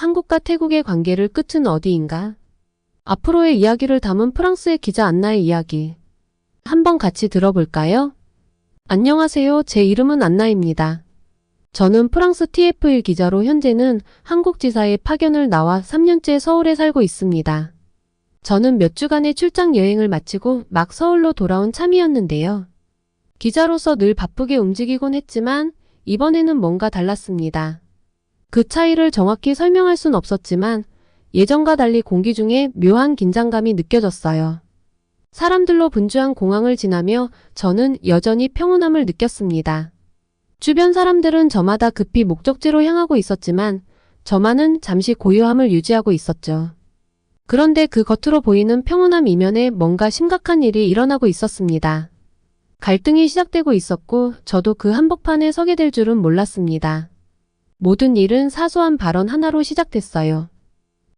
한국과 태국의 관계를 끝은 어디인가? 앞으로의 이야기를 담은 프랑스의 기자 안나의 이야기. 한번 같이 들어볼까요? 안녕하세요. 제 이름은 안나입니다. 저는 프랑스 TF1 기자로 현재는 한국 지사의 파견을 나와 3년째 서울에 살고 있습니다. 저는 몇 주간의 출장 여행을 마치고 막 서울로 돌아온 참이었는데요. 기자로서 늘 바쁘게 움직이곤 했지만 이번에는 뭔가 달랐습니다. 그 차이를 정확히 설명할 순 없었지만 예전과 달리 공기 중에 묘한 긴장감이 느껴졌어요. 사람들로 분주한 공항을 지나며 저는 여전히 평온함을 느꼈습니다. 주변 사람들은 저마다 급히 목적지로 향하고 있었지만 저만은 잠시 고요함을 유지하고 있었죠. 그런데 그 겉으로 보이는 평온함 이면에 뭔가 심각한 일이 일어나고 있었습니다. 갈등이 시작되고 있었고 저도 그 한복판에 서게 될 줄은 몰랐습니다. 모든 일은 사소한 발언 하나로 시작됐어요.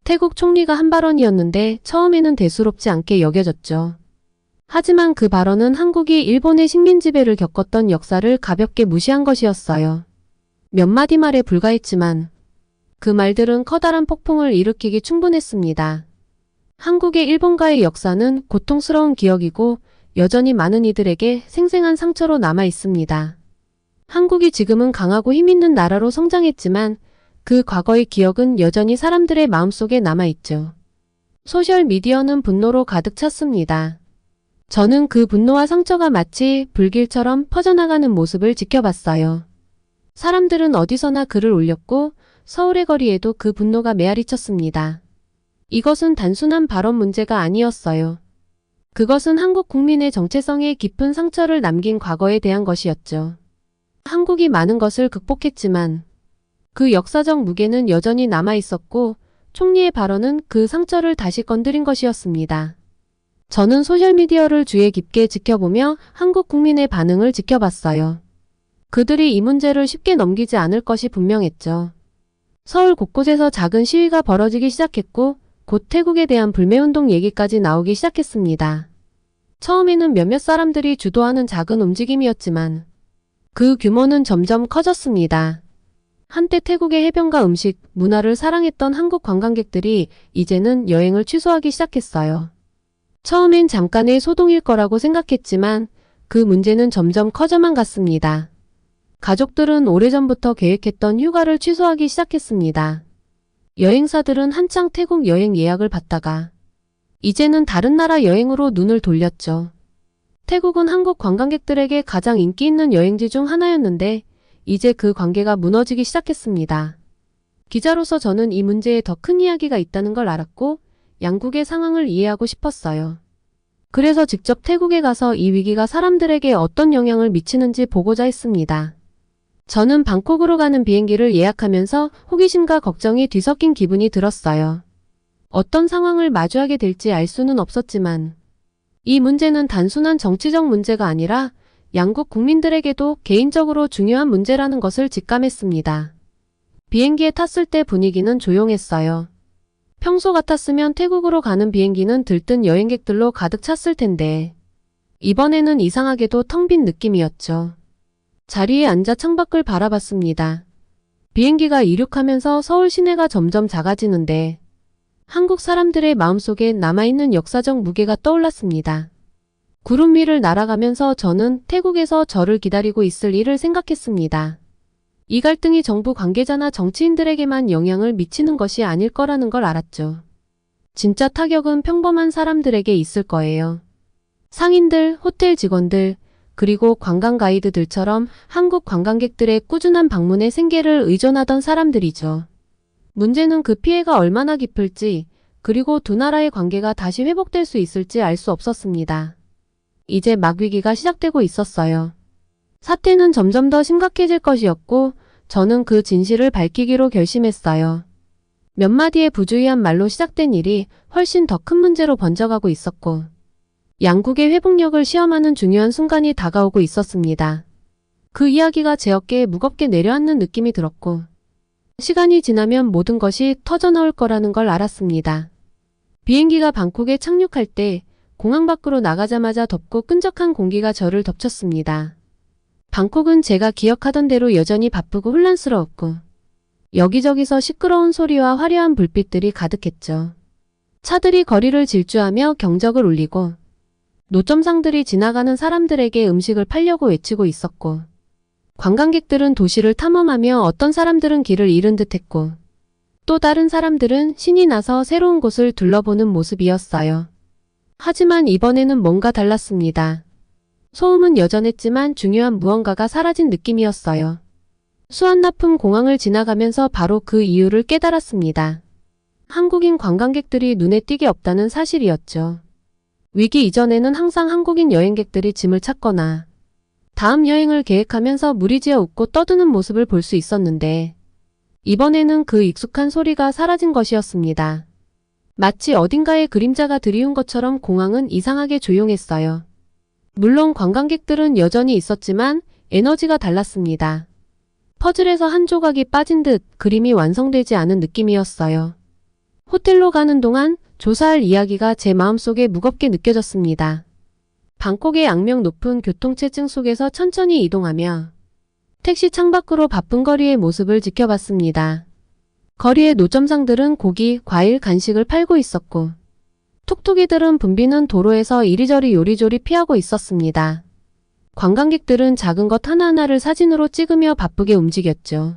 태국 총리가 한 발언이었는데 처음에는 대수롭지 않게 여겨졌죠. 하지만 그 발언은 한국이 일본의 식민 지배를 겪었던 역사를 가볍게 무시한 것이었어요. 몇 마디 말에 불과했지만 그 말들은 커다란 폭풍을 일으키기 충분했습니다. 한국의 일본과의 역사는 고통스러운 기억이고 여전히 많은 이들에게 생생한 상처로 남아 있습니다. 한국이 지금은 강하고 힘있는 나라로 성장했지만 그 과거의 기억은 여전히 사람들의 마음속에 남아있죠. 소셜미디어는 분노로 가득 찼습니다. 저는 그 분노와 상처가 마치 불길처럼 퍼져나가는 모습을 지켜봤어요. 사람들은 어디서나 글을 올렸고 서울의 거리에도 그 분노가 메아리쳤습니다. 이것은 단순한 발언 문제가 아니었어요. 그것은 한국 국민의 정체성에 깊은 상처를 남긴 과거에 대한 것이었죠. 한국이 많은 것을 극복했지만 그 역사적 무게는 여전히 남아있었고 총리의 발언은 그 상처를 다시 건드린 것이었습니다. 저는 소셜미디어를 주의 깊게 지켜보며 한국 국민의 반응을 지켜봤어요. 그들이 이 문제를 쉽게 넘기지 않을 것이 분명했죠. 서울 곳곳에서 작은 시위가 벌어지기 시작했고 곧 태국에 대한 불매운동 얘기까지 나오기 시작했습니다. 처음에는 몇몇 사람들이 주도하는 작은 움직임이었지만 그 규모는 점점 커졌습니다. 한때 태국의 해변과 음식, 문화를 사랑했던 한국 관광객들이 이제는 여행을 취소하기 시작했어요. 처음엔 잠깐의 소동일 거라고 생각했지만 그 문제는 점점 커져만 갔습니다. 가족들은 오래전부터 계획했던 휴가를 취소하기 시작했습니다. 여행사들은 한창 태국 여행 예약을 받다가 이제는 다른 나라 여행으로 눈을 돌렸죠. 태국은 한국 관광객들에게 가장 인기 있는 여행지 중 하나였는데 이제 그 관계가 무너지기 시작했습니다. 기자로서 저는 이 문제에 더 큰 이야기가 있다는 걸 알았고 양국의 상황을 이해하고 싶었어요. 그래서 직접 태국에 가서 이 위기가 사람들에게 어떤 영향을 미치는지 보고자 했습니다. 저는 방콕으로 가는 비행기를 예약하면서 호기심과 걱정이 뒤섞인 기분이 들었어요. 어떤 상황을 마주하게 될지 알 수는 없었지만 이 문제는 단순한 정치적 문제가 아니라 양국 국민들에게도 개인적으로 중요한 문제라는 것을 직감했습니다. 비행기에 탔을 때 분위기는 조용했어요. 평소 같았으면 태국으로 가는 비행기는 들뜬 여행객들로 가득 찼을 텐데 이번에는 이상하게도 텅 빈 느낌이었죠. 자리에 앉아 창밖을 바라봤습니다. 비행기가 이륙하면서 서울 시내가 점점 작아지는데 한국 사람들의 마음속에 남아있는 역사적 무게가 떠올랐습니다. 구름 위를 날아가면서 저는 태국에서 저를 기다리고 있을 일을 생각했습니다. 이 갈등이 정부 관계자나 정치인들에게만 영향을 미치는 것이 아닐 거라는 걸 알았죠. 진짜 타격은 평범한 사람들에게 있을 거예요. 상인들, 호텔 직원들, 그리고 관광 가이드들처럼 한국 관광객들의 꾸준한 방문에 생계를 의존하던 사람들이죠. 문제는 그 피해가 얼마나 깊을지, 그리고 두 나라의 관계가 다시 회복될 수 있을지 알 수 없었습니다. 이제 막 위기가 시작되고 있었어요. 사태는 점점 더 심각해질 것이었고 저는 그 진실을 밝히기로 결심했어요. 몇 마디의 부주의한 말로 시작된 일이 훨씬 더 큰 문제로 번져가고 있었고 양국의 회복력을 시험하는 중요한 순간이 다가오고 있었습니다. 그 이야기가 제 어깨에 무겁게 내려앉는 느낌이 들었고 시간이 지나면 모든 것이 터져나올 거라는 걸 알았습니다. 비행기가 방콕에 착륙할 때 공항 밖으로 나가자마자 덥고 끈적한 공기가 저를 덮쳤습니다. 방콕은 제가 기억하던 대로 여전히 바쁘고 혼란스러웠고 여기저기서 시끄러운 소리와 화려한 불빛들이 가득했죠. 차들이 거리를 질주하며 경적을 울리고 노점상들이 지나가는 사람들에게 음식을 팔려고 외치고 있었고 관광객들은 도시를 탐험하며 어떤 사람들은 길을 잃은 듯했고 또 다른 사람들은 신이 나서 새로운 곳을 둘러보는 모습이었어요. 하지만 이번에는 뭔가 달랐습니다. 소음은 여전했지만 중요한 무언가가 사라진 느낌이었어요. 수완나품 공항을 지나가면서 바로 그 이유를 깨달았습니다. 한국인 관광객들이 눈에 띄게 없다는 사실이었죠. 위기 이전에는 항상 한국인 여행객들이 짐을 찾거나 다음 여행을 계획하면서 무리지어 웃고 떠드는 모습을 볼 수 있었는데 이번에는 그 익숙한 소리가 사라진 것이었습니다. 마치 어딘가에 그림자가 드리운 것처럼 공항은 이상하게 조용했어요. 물론 관광객들은 여전히 있었지만 에너지가 달랐습니다. 퍼즐에서 한 조각이 빠진 듯 그림이 완성되지 않은 느낌이었어요. 호텔로 가는 동안 조사할 이야기가 제 마음속에 무겁게 느껴졌습니다. 방콕의 악명 높은 교통체증 속에서 천천히 이동하며 택시 창밖으로 바쁜 거리의 모습을 지켜봤습니다. 거리의 노점상들은 고기, 과일, 간식을 팔고 있었고 톡톡이들은 붐비는 도로에서 이리저리 요리조리 피하고 있었습니다. 관광객들은 작은 것 하나하나를 사진으로 찍으며 바쁘게 움직였죠.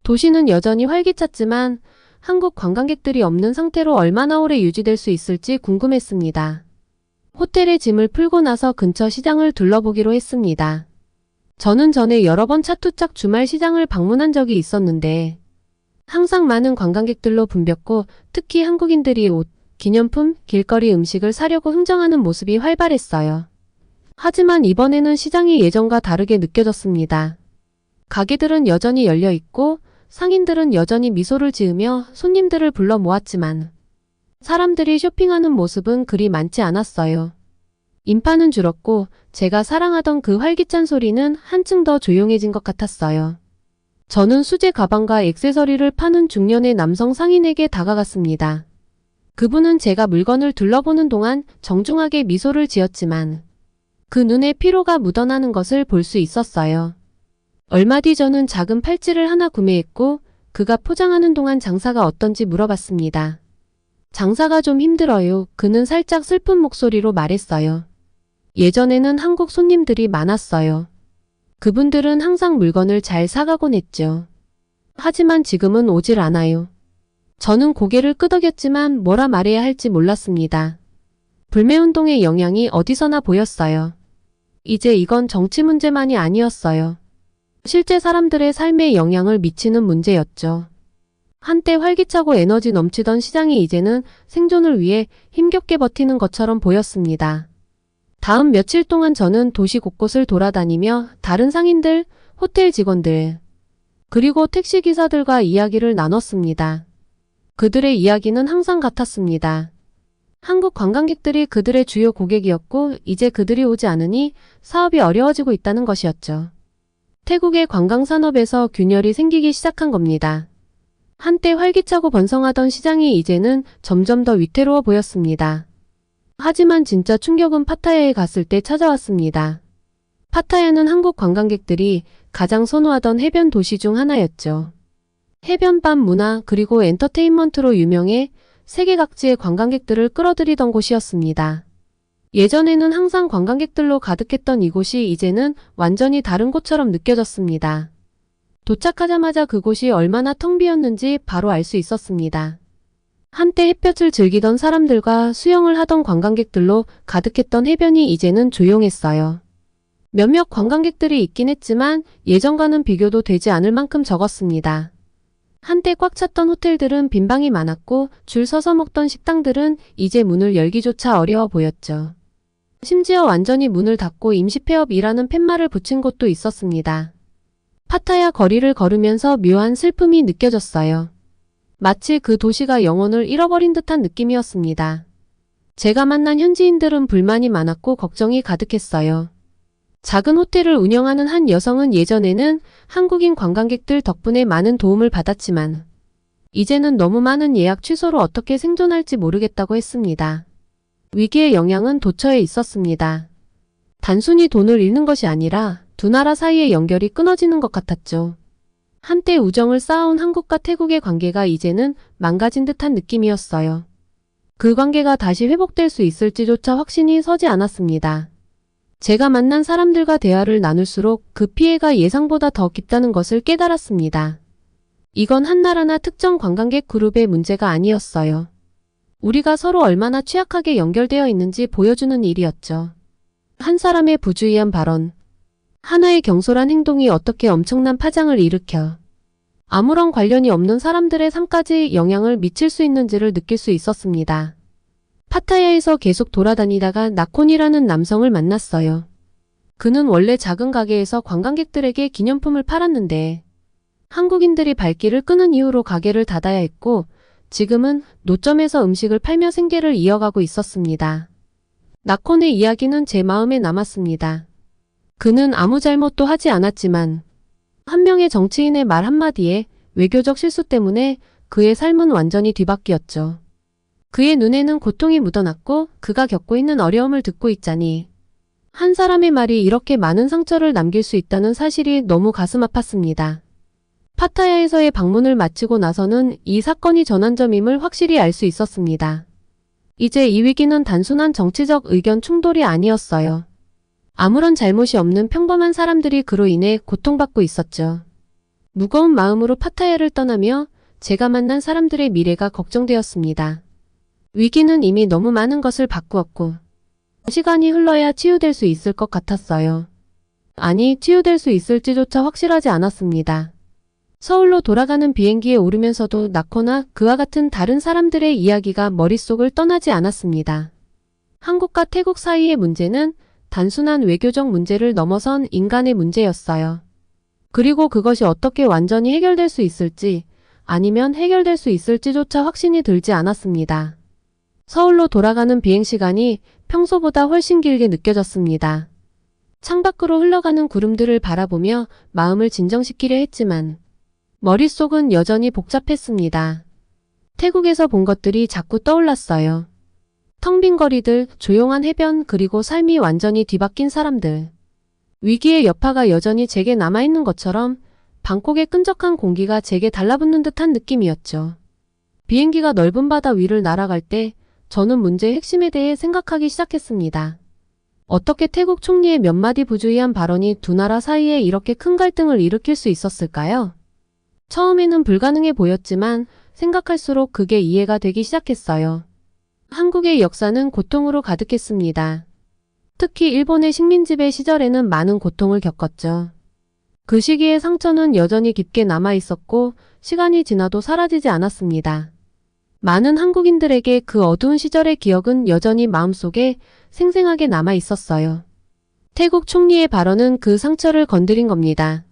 도시는 여전히 활기찼지만 한국 관광객들이 없는 상태로 얼마나 오래 유지될 수 있을지 궁금했습니다. 호텔에 짐을 풀고 나서 근처 시장을 둘러보기로 했습니다. 저는 전에 여러 번 차투짝 주말 시장을 방문한 적이 있었는데 항상 많은 관광객들로 붐볐고 특히 한국인들이 옷, 기념품, 길거리 음식을 사려고 흥정하는 모습이 활발했어요. 하지만 이번에는 시장이 예전과 다르게 느껴졌습니다. 가게들은 여전히 열려 있고 상인들은 여전히 미소를 지으며 손님들을 불러 모았지만 사람들이 쇼핑하는 모습은 그리 많지 않았어요. 인파는 줄었고 제가 사랑하던 그 활기찬 소리는 한층 더 조용해진 것 같았어요. 저는 수제 가방과 액세서리를 파는 중년의 남성 상인에게 다가갔습니다. 그분은 제가 물건을 둘러보는 동안 정중하게 미소를 지었지만 그 눈에 피로가 묻어나는 것을 볼 수 있었어요. 얼마 뒤 저는 작은 팔찌를 하나 구매했고 그가 포장하는 동안 장사가 어떤지 물어봤습니다. 장사가 좀 힘들어요. 그는 살짝 슬픈 목소리로 말했어요. 예전에는 한국 손님들이 많았어요. 그분들은 항상 물건을 잘 사가곤 했죠. 하지만 지금은 오질 않아요. 저는 고개를 끄덕였지만 뭐라 말해야 할지 몰랐습니다. 불매운동의 영향이 어디서나 보였어요. 이제 이건 정치 문제만이 아니었어요. 실제 사람들의 삶에 영향을 미치는 문제였죠. 한때 활기차고 에너지 넘치던 시장이 이제는 생존을 위해 힘겹게 버티는 것처럼 보였습니다. 다음 며칠 동안 저는 도시 곳곳을 돌아다니며 다른 상인들, 호텔 직원들, 그리고 택시기사들과 이야기를 나눴습니다. 그들의 이야기는 항상 같았습니다. 한국 관광객들이 그들의 주요 고객이었고 이제 그들이 오지 않으니 사업이 어려워지고 있다는 것이었죠. 태국의 관광산업에서 균열이 생기기 시작한 겁니다. 한때 활기차고 번성하던 시장이 이제는 점점 더 위태로워 보였습니다. 하지만 진짜 충격은 파타야에 갔을 때 찾아왔습니다. 파타야는 한국 관광객들이 가장 선호하던 해변 도시 중 하나였죠. 해변밤 문화 그리고 엔터테인먼트로 유명해 세계 각지의 관광객들을 끌어들이던 곳이었습니다. 예전에는 항상 관광객들로 가득했던 이곳이 이제는 완전히 다른 곳처럼 느껴졌습니다. 도착하자마자 그곳이 얼마나 텅 비었는지 바로 알 수 있었습니다. 한때 햇볕을 즐기던 사람들과 수영을 하던 관광객들로 가득했던 해변이 이제는 조용했어요. 몇몇 관광객들이 있긴 했지만 예전과는 비교도 되지 않을 만큼 적었습니다. 한때 꽉 찼던 호텔들은 빈방이 많았고 줄 서서 먹던 식당들은 이제 문을 열기조차 어려워 보였죠. 심지어 완전히 문을 닫고 임시 폐업이라는 팻말을 붙인 곳도 있었습니다. 파타야 거리를 걸으면서 묘한 슬픔이 느껴졌어요. 마치 그 도시가 영혼을 잃어버린 듯한 느낌이었습니다. 제가 만난 현지인들은 불만이 많았고 걱정이 가득했어요. 작은 호텔을 운영하는 한 여성은 예전에는 한국인 관광객들 덕분에 많은 도움을 받았지만 이제는 너무 많은 예약 취소로 어떻게 생존할지 모르겠다고 했습니다. 위기의 영향은 도처에 있었습니다. 단순히 돈을 잃는 것이 아니라 두 나라 사이의 연결이 끊어지는 것 같았죠. 한때 우정을 쌓아온 한국과 태국의 관계가 이제는 망가진 듯한 느낌이었어요. 그 관계가 다시 회복될 수 있을지조차 확신이 서지 않았습니다. 제가 만난 사람들과 대화를 나눌수록 그 피해가 예상보다 더 깊다는 것을 깨달았습니다. 이건 한 나라나 특정 관광객 그룹의 문제가 아니었어요. 우리가 서로 얼마나 취약하게 연결되어 있는지 보여주는 일이었죠. 한 사람의 부주의한 발언, 하나의 경솔한 행동이 어떻게 엄청난 파장을 일으켜 아무런 관련이 없는 사람들의 삶까지 영향을 미칠 수 있는지를 느낄 수 있었습니다. 파타야에서 계속 돌아다니다가 나콘이라는 남성을 만났어요. 그는 원래 작은 가게에서 관광객들에게 기념품을 팔았는데 한국인들이 발길을 끄는 이후로 가게를 닫아야 했고 지금은 노점에서 음식을 팔며 생계를 이어가고 있었습니다. 나콘의 이야기는 제 마음에 남았습니다. 그는 아무 잘못도 하지 않았지만 한 명의 정치인의 말 한마디에 외교적 실수 때문에 그의 삶은 완전히 뒤바뀌었죠. 그의 눈에는 고통이 묻어났고 그가 겪고 있는 어려움을 듣고 있자니 한 사람의 말이 이렇게 많은 상처를 남길 수 있다는 사실이 너무 가슴 아팠습니다. 파타야에서의 방문을 마치고 나서는 이 사건이 전환점임을 확실히 알 수 있었습니다. 이제 이 위기는 단순한 정치적 의견 충돌이 아니었어요. 아무런 잘못이 없는 평범한 사람들이 그로 인해 고통받고 있었죠. 무거운 마음으로 파타야를 떠나며 제가 만난 사람들의 미래가 걱정되었습니다. 위기는 이미 너무 많은 것을 바꾸었고 시간이 흘러야 치유될 수 있을 것 같았어요. 아니, 치유될 수 있을지조차 확실하지 않았습니다. 서울로 돌아가는 비행기에 오르면서도 나코나 그와 같은 다른 사람들의 이야기가 머릿속을 떠나지 않았습니다. 한국과 태국 사이의 문제는 단순한 외교적 문제를 넘어선 인간의 문제였어요. 그리고 그것이 어떻게 완전히 해결될 수 있을지 아니면 해결될 수 있을지조차 확신이 들지 않았습니다. 서울로 돌아가는 비행시간이 평소보다 훨씬 길게 느껴졌습니다. 창밖으로 흘러가는 구름들을 바라보며 마음을 진정시키려 했지만 머릿속은 여전히 복잡했습니다. 태국에서 본 것들이 자꾸 떠올랐어요. 텅 빈 거리들, 조용한 해변, 그리고 삶이 완전히 뒤바뀐 사람들. 위기의 여파가 여전히 제게 남아있는 것처럼 방콕의 끈적한 공기가 제게 달라붙는 듯한 느낌이었죠. 비행기가 넓은 바다 위를 날아갈 때 저는 문제의 핵심에 대해 생각하기 시작했습니다. 어떻게 태국 총리의 몇 마디 부주의한 발언이 두 나라 사이에 이렇게 큰 갈등을 일으킬 수 있었을까요? 처음에는 불가능해 보였지만 생각할수록 그게 이해가 되기 시작했어요. 한국의 역사는 고통으로 가득했습니다. 특히 일본의 식민지배 시절에는 많은 고통을 겪었죠. 그 시기의 상처는 여전히 깊게 남아 있었고 시간이 지나도 사라지지 않았습니다. 많은 한국인들에게 그 어두운 시절의 기억은 여전히 마음속에 생생하게 남아 있었어요. 태국 총리의 발언은 그 상처를 건드린 겁니다.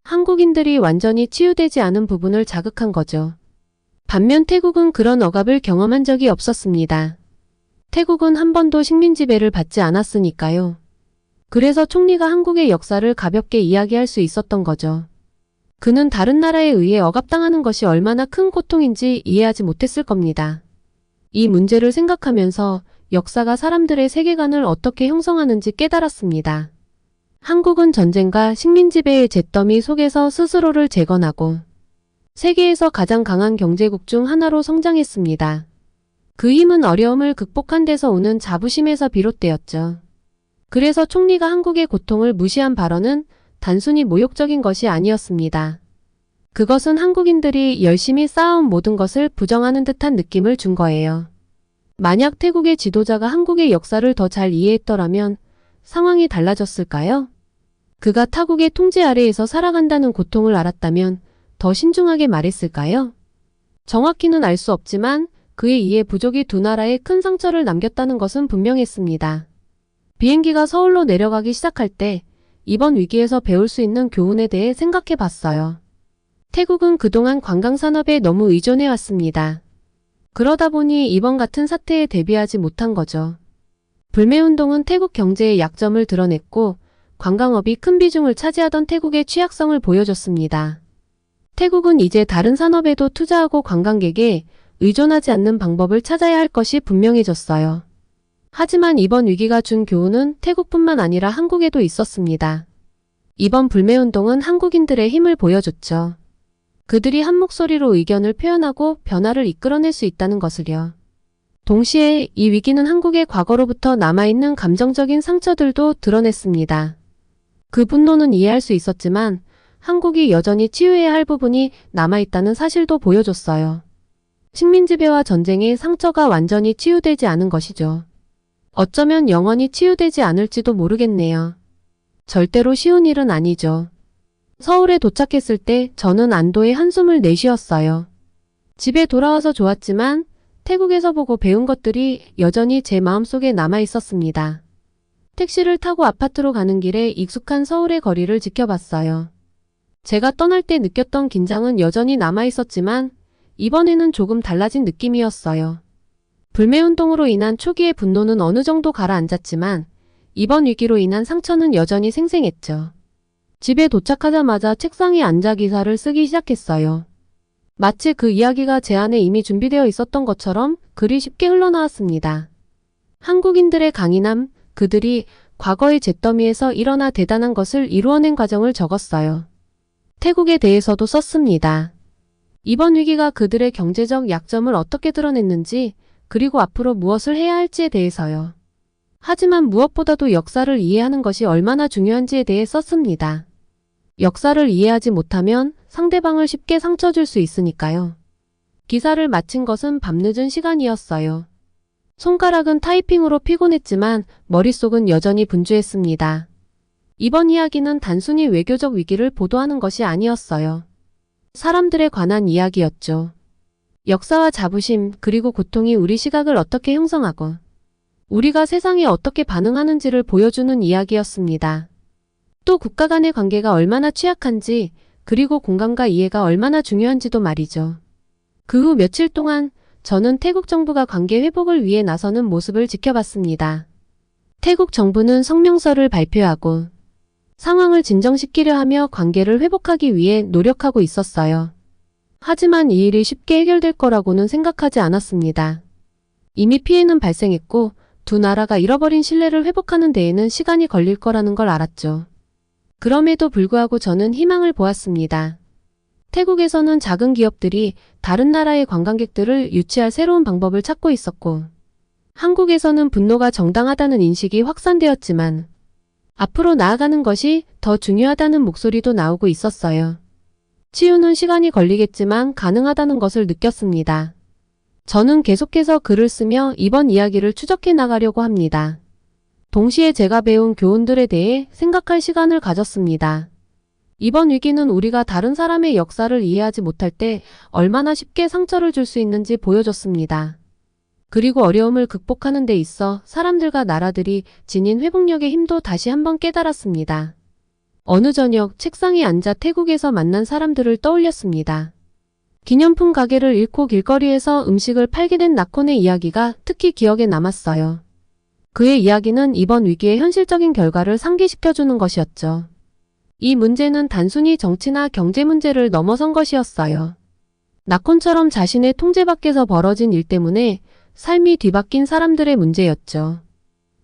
한국인들이 완전히 치유되지 않은 부분을 자극한 거죠. 반면 태국은 그런 억압을 경험한 적이 없었습니다. 태국은 한 번도 식민지배를 받지 않았으니까요. 그래서 총리가 한국의 역사를 가볍게 이야기할 수 있었던 거죠. 그는 다른 나라에 의해 억압당하는 것이 얼마나 큰 고통인지 이해하지 못했을 겁니다. 이 문제를 생각하면서 역사가 사람들의 세계관을 어떻게 형성하는지 깨달았습니다. 한국은 전쟁과 식민지배의 잿더미 속에서 스스로를 재건하고 세계에서 가장 강한 경제국 중 하나로 성장했습니다. 그 힘은 어려움을 극복한 데서 오는 자부심에서 비롯되었죠. 그래서 총리가 한국의 고통을 무시한 발언은 단순히 모욕적인 것이 아니었습니다. 그것은 한국인들이 열심히 쌓아온 모든 것을 부정하는 듯한 느낌을 준 거예요. 만약 태국의 지도자가 한국의 역사를 더 잘 이해했더라면 상황이 달라졌을까요? 그가 타국의 통제 아래에서 살아간다는 고통을 알았다면 더 신중하게 말했을까요? 정확히는 알 수 없지만 그의 이해 부족이 두 나라에 큰 상처를 남겼다는 것은 분명했습니다. 비행기가 서울로 내려가기 시작할 때 이번 위기에서 배울 수 있는 교훈에 대해 생각해 봤어요. 태국은 그동안 관광산업에 너무 의존해왔습니다. 그러다 보니 이번 같은 사태에 대비하지 못한 거죠. 불매운동은 태국 경제의 약점을 드러냈고 관광업이 큰 비중을 차지하던 태국의 취약성을 보여줬습니다. 태국은 이제 다른 산업에도 투자하고 관광객에 의존하지 않는 방법을 찾아야 할 것이 분명해졌어요. 하지만 이번 위기가 준 교훈은 태국뿐만 아니라 한국에도 있었습니다. 이번 불매운동은 한국인들의 힘을 보여줬죠. 그들이 한 목소리로 의견을 표현하고 변화를 이끌어낼 수 있다는 것을요. 동시에 이 위기는 한국의 과거로부터 남아있는 감정적인 상처들도 드러냈습니다. 그 분노는 이해할 수 있었지만 한국이 여전히 치유해야 할 부분이 남아있다는 사실도 보여줬어요. 식민지배와 전쟁의 상처가 완전히 치유되지 않은 것이죠. 어쩌면 영원히 치유되지 않을지도 모르겠네요. 절대로 쉬운 일은 아니죠. 서울에 도착했을 때 저는 안도의 한숨을 내쉬었어요. 집에 돌아와서 좋았지만 태국에서 보고 배운 것들이 여전히 제 마음속에 남아 있었습니다. 택시를 타고 아파트로 가는 길에 익숙한 서울의 거리를 지켜봤어요. 제가 떠날 때 느꼈던 긴장은 여전히 남아 있었지만 이번에는 조금 달라진 느낌이었어요. 불매운동으로 인한 초기의 분노는 어느 정도 가라앉았지만 이번 위기로 인한 상처는 여전히 생생했죠. 집에 도착하자마자 책상에 앉아 기사를 쓰기 시작했어요. 마치 그 이야기가 제 안에 이미 준비되어 있었던 것처럼 글이 쉽게 흘러나왔습니다. 한국인들의 강인함, 그들이 과거의 잿더미에서 일어나 대단한 것을 이루어낸 과정을 적었어요. 태국에 대해서도 썼습니다. 이번 위기가 그들의 경제적 약점을 어떻게 드러냈는지, 그리고 앞으로 무엇을 해야 할지에 대해서요. 하지만 무엇보다도 역사를 이해하는 것이 얼마나 중요한지에 대해 썼습니다. 역사를 이해하지 못하면 상대방을 쉽게 상처 줄 수 있으니까요. 기사를 마친 것은 밤늦은 시간이었어요. 손가락은 타이핑으로 피곤했지만 머릿속은 여전히 분주했습니다. 이번 이야기는 단순히 외교적 위기를 보도하는 것이 아니었어요. 사람들에 관한 이야기였죠. 역사와 자부심 그리고 고통이 우리 시각을 어떻게 형성하고 우리가 세상에 어떻게 반응하는지를 보여주는 이야기였습니다. 또 국가 간의 관계가 얼마나 취약한지 그리고 공감과 이해가 얼마나 중요한지도 말이죠. 그 후 며칠 동안 저는 태국 정부가 관계 회복을 위해 나서는 모습을 지켜봤습니다. 태국 정부는 성명서를 발표하고 상황을 진정시키려 하며 관계를 회복하기 위해 노력하고 있었어요. 하지만 이 일이 쉽게 해결될 거라고는 생각하지 않았습니다. 이미 피해는 발생했고 두 나라가 잃어버린 신뢰를 회복하는 데에는 시간이 걸릴 거라는 걸 알았죠. 그럼에도 불구하고 저는 희망을 보았습니다. 태국에서는 작은 기업들이 다른 나라의 관광객들을 유치할 새로운 방법을 찾고 있었고, 한국에서는 분노가 정당하다는 인식이 확산되었지만, 앞으로 나아가는 것이 더 중요하다는 목소리도 나오고 있었어요. 치유는 시간이 걸리겠지만 가능하다는 것을 느꼈습니다. 저는 계속해서 글을 쓰며 이번 이야기를 추적해 나가려고 합니다. 동시에 제가 배운 교훈들에 대해 생각할 시간을 가졌습니다. 이번 위기는 우리가 다른 사람의 역사를 이해하지 못할 때 얼마나 쉽게 상처를 줄 수 있는지 보여줬습니다. 그리고 어려움을 극복하는 데 있어 사람들과 나라들이 지닌 회복력의 힘도 다시 한번 깨달았습니다. 어느 저녁 책상에 앉아 태국에서 만난 사람들을 떠올렸습니다. 기념품 가게를 잃고 길거리에서 음식을 팔게 된 나콘의 이야기가 특히 기억에 남았어요. 그의 이야기는 이번 위기의 현실적인 결과를 상기시켜주는 것이었죠. 이 문제는 단순히 정치나 경제 문제를 넘어선 것이었어요. 나콘처럼 자신의 통제 밖에서 벌어진 일 때문에 삶이 뒤바뀐 사람들의 문제였죠.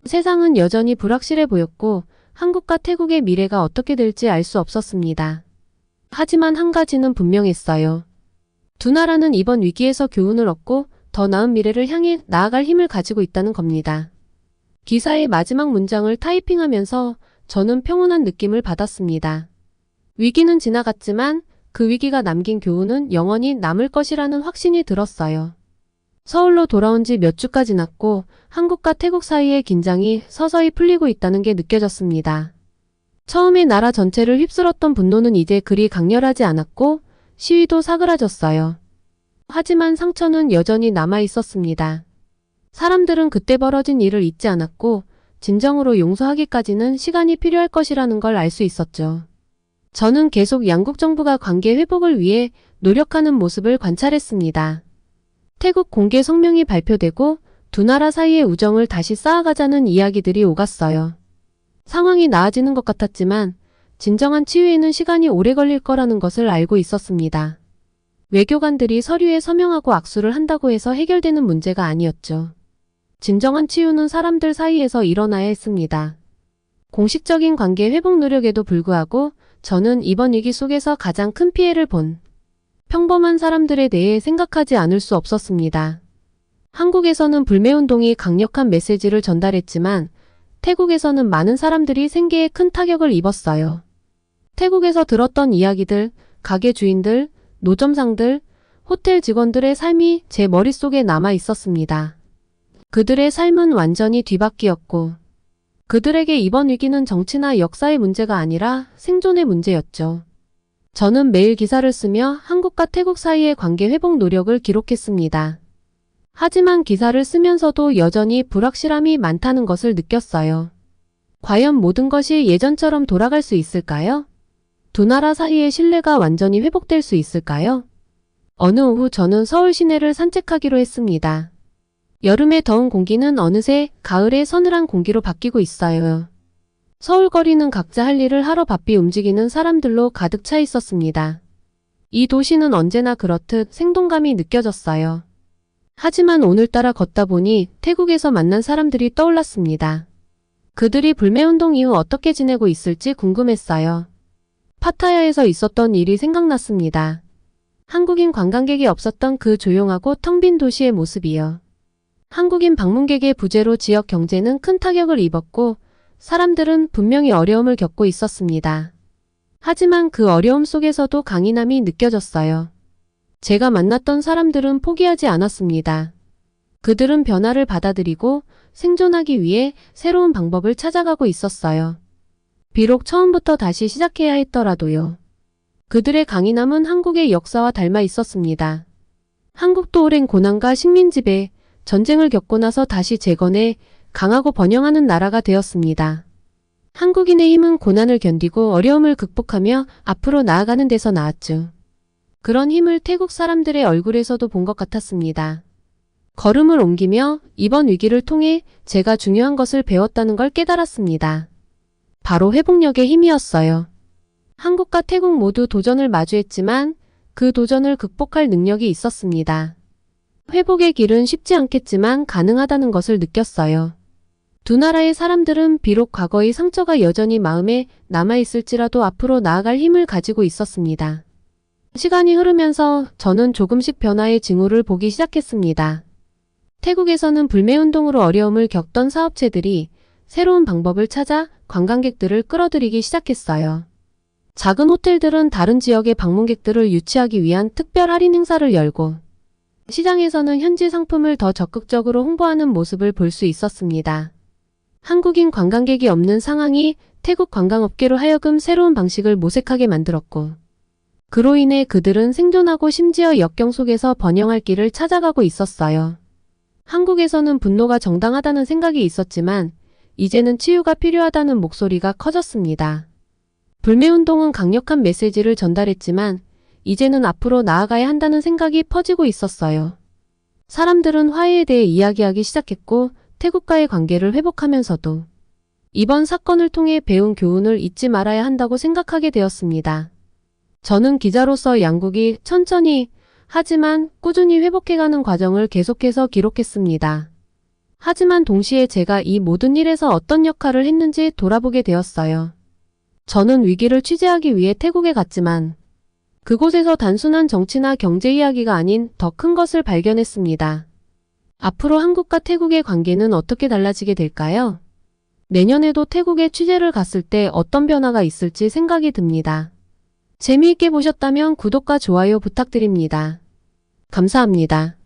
세상은 여전히 불확실해 보였고 한국과 태국의 미래가 어떻게 될지 알 수 없었습니다. 하지만 한 가지는 분명했어요. 두 나라는 이번 위기에서 교훈을 얻고 더 나은 미래를 향해 나아갈 힘을 가지고 있다는 겁니다. 기사의 마지막 문장을 타이핑하면서 저는 평온한 느낌을 받았습니다. 위기는 지나갔지만 그 위기가 남긴 교훈은 영원히 남을 것이라는 확신이 들었어요. 서울로 돌아온 지 몇 주가 지났고 한국과 태국 사이의 긴장이 서서히 풀리고 있다는 게 느껴졌습니다. 처음에 나라 전체를 휩쓸었던 분노는 이제 그리 강렬하지 않았고 시위도 사그라졌어요. 하지만 상처는 여전히 남아 있었습니다. 사람들은 그때 벌어진 일을 잊지 않았고 진정으로 용서하기까지는 시간이 필요할 것이라는 걸 알 수 있었죠. 저는 계속 양국 정부가 관계 회복을 위해 노력하는 모습을 관찰했습니다. 태국 공개 성명이 발표되고 두 나라 사이의 우정을 다시 쌓아가자는 이야기들이 오갔어요. 상황이 나아지는 것 같았지만 진정한 치유에는 시간이 오래 걸릴 거라는 것을 알고 있었습니다. 외교관들이 서류에 서명하고 악수를 한다고 해서 해결되는 문제가 아니었죠. 진정한 치유는 사람들 사이에서 일어나야 했습니다. 공식적인 관계 회복 노력에도 불구하고 저는 이번 위기 속에서 가장 큰 피해를 본 평범한 사람들에 대해 생각하지 않을 수 없었습니다. 한국에서는 불매운동이 강력한 메시지를 전달했지만 태국에서는 많은 사람들이 생계에 큰 타격을 입었어요. 태국에서 들었던 이야기들, 가게 주인들, 노점상들, 호텔 직원들의 삶이 제 머릿속에 남아 있었습니다. 그들의 삶은 완전히 뒤바뀌었고 그들에게 이번 위기는 정치나 역사의 문제가 아니라 생존의 문제였죠. 저는 매일 기사를 쓰며 한국과 태국 사이의 관계 회복 노력을 기록했습니다. 하지만 기사를 쓰면서도 여전히 불확실함이 많다는 것을 느꼈어요. 과연 모든 것이 예전처럼 돌아갈 수 있을까요? 두 나라 사이의 신뢰가 완전히 회복될 수 있을까요? 어느 오후 저는 서울 시내를 산책하기로 했습니다. 여름의 더운 공기는 어느새 가을의 서늘한 공기로 바뀌고 있어요. 서울 거리는 각자 할 일을 하러 바삐 움직이는 사람들로 가득 차 있었습니다. 이 도시는 언제나 그렇듯 생동감이 느껴졌어요. 하지만 오늘따라 걷다 보니 태국에서 만난 사람들이 떠올랐습니다. 그들이 불매운동 이후 어떻게 지내고 있을지 궁금했어요. 파타야에서 있었던 일이 생각났습니다. 한국인 관광객이 없었던 그 조용하고 텅 빈 도시의 모습이요. 한국인 방문객의 부재로 지역 경제는 큰 타격을 입었고 사람들은 분명히 어려움을 겪고 있었습니다. 하지만 그 어려움 속에서도 강인함이 느껴졌어요. 제가 만났던 사람들은 포기하지 않았습니다. 그들은 변화를 받아들이고 생존하기 위해 새로운 방법을 찾아가고 있었어요. 비록 처음부터 다시 시작해야 했더라도요. 그들의 강인함은 한국의 역사와 닮아 있었습니다. 한국도 오랜 고난과 식민지배, 전쟁을 겪고 나서 다시 재건해 강하고 번영하는 나라가 되었습니다. 한국인의 힘은 고난을 견디고 어려움을 극복하며 앞으로 나아가는 데서 나왔죠. 그런 힘을 태국 사람들의 얼굴에서도 본 것 같았습니다. 걸음을 옮기며 이번 위기를 통해 제가 중요한 것을 배웠다는 걸 깨달았습니다. 바로 회복력의 힘이었어요. 한국과 태국 모두 도전을 마주했지만 그 도전을 극복할 능력이 있었습니다. 회복의 길은 쉽지 않겠지만 가능하다는 것을 느꼈어요. 두 나라의 사람들은 비록 과거의 상처가 여전히 마음에 남아있을지라도 앞으로 나아갈 힘을 가지고 있었습니다. 시간이 흐르면서 저는 조금씩 변화의 징후를 보기 시작했습니다. 태국에서는 불매운동으로 어려움을 겪던 사업체들이 새로운 방법을 찾아 관광객들을 끌어들이기 시작했어요. 작은 호텔들은 다른 지역의 방문객들을 유치하기 위한 특별 할인 행사를 열고 시장에서는 현지 상품을 더 적극적으로 홍보하는 모습을 볼 수 있었습니다. 한국인 관광객이 없는 상황이 태국 관광업계로 하여금 새로운 방식을 모색하게 만들었고 그로 인해 그들은 생존하고 심지어 역경 속에서 번영할 길을 찾아가고 있었어요. 한국에서는 분노가 정당하다는 생각이 있었지만 이제는 치유가 필요하다는 목소리가 커졌습니다. 불매운동은 강력한 메시지를 전달했지만 이제는 앞으로 나아가야 한다는 생각이 퍼지고 있었어요. 사람들은 화해에 대해 이야기하기 시작했고 태국과의 관계를 회복하면서도 이번 사건을 통해 배운 교훈을 잊지 말아야 한다고 생각하게 되었습니다. 저는 기자로서 양국이 천천히 하지만 꾸준히 회복해가는 과정을 계속해서 기록했습니다. 하지만 동시에 제가 이 모든 일에서 어떤 역할을 했는지 돌아보게 되었어요. 저는 위기를 취재하기 위해 태국에 갔지만 그곳에서 단순한 정치나 경제 이야기가 아닌 더 큰 것을 발견했습니다. 앞으로 한국과 태국의 관계는 어떻게 달라지게 될까요? 내년에도 태국에 취재를 갔을 때 어떤 변화가 있을지 생각이 듭니다. 재미있게 보셨다면 구독과 좋아요 부탁드립니다. 감사합니다.